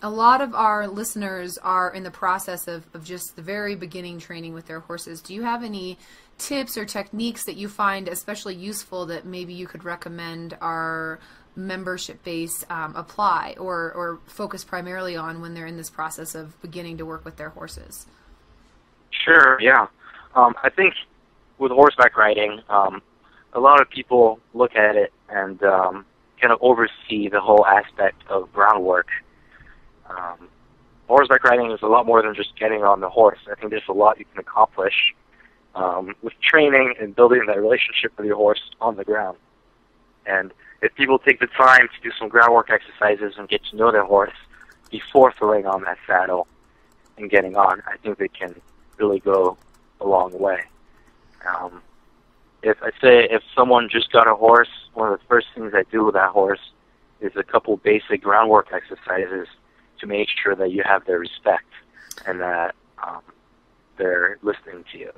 A lot of our listeners are in the process of just the very beginning training with their horses. Do you have any tips or techniques that you find especially useful that maybe you could recommend our membership base apply or focus primarily on when they're in this process of beginning to work with their horses? Sure, yeah. I think with horseback riding, a lot of people look at it and kind of oversee the whole aspect of groundwork. Horseback riding is a lot more than just getting on the horse. I think there's a lot you can accomplish with training and building that relationship with your horse on the ground. And if people take the time to do some groundwork exercises and get to know their horse before throwing on that saddle and getting on, I think they can really go a long way. If someone just got a horse, one of the first things I do with that horse is a couple basic groundwork exercises to make sure that you have their respect and that they're listening to you.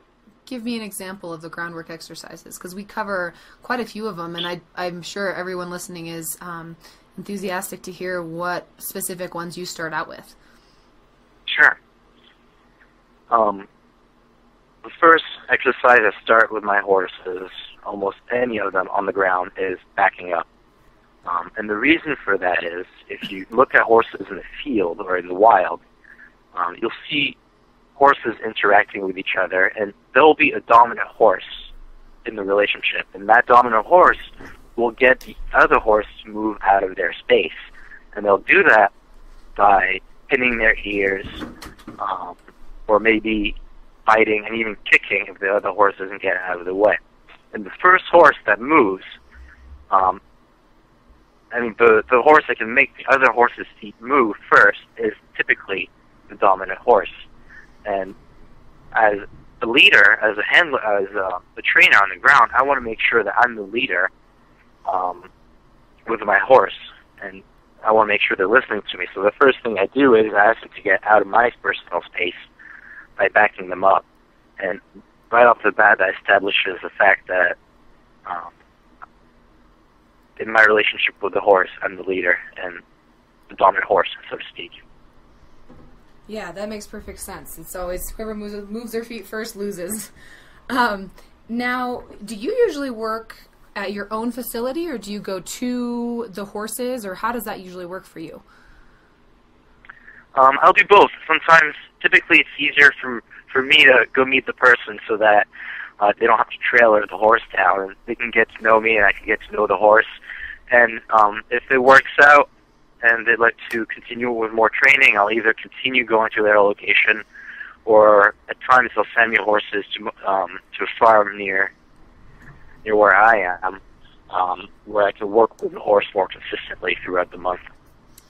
Give me an example of the groundwork exercises, because we cover quite a few of them, and I'm sure everyone listening is enthusiastic to hear what specific ones you start out with. Sure. The first exercise I start with my horses, almost any of them on the ground, is backing up. And the reason for that is, if you look at horses in the field or in the wild, you'll see horses interacting with each other, and there will be a dominant horse in the relationship, and that dominant horse will get the other horse to move out of their space. And they'll do that by pinning their ears, or maybe biting and even kicking if the other horse doesn't get out of the way. And the first horse that moves, the horse that can make the other horse's feet move first is typically the dominant horse. And as a leader, as a handler, as a trainer on the ground, I want to make sure that I'm the leader with my horse, and I want to make sure they're listening to me. So the first thing I do is I ask them to get out of my personal space by backing them up. And right off the bat, that establishes the fact that in my relationship with the horse, I'm the leader and the dominant horse, so to speak. Yeah, that makes perfect sense. It's always whoever moves their feet first loses. Now, do you usually work at your own facility, or do you go to the horses, or how does that usually work for you? I'll do both. Sometimes, typically, it's easier for me to go meet the person so that they don't have to trailer the horse down, and they can get to know me, and I can get to know the horse. And if it works out, and they'd like to continue with more training, I'll either continue going to their location, or at times they'll send me horses to a farm near where I am, where I can work with the horse more consistently throughout the month.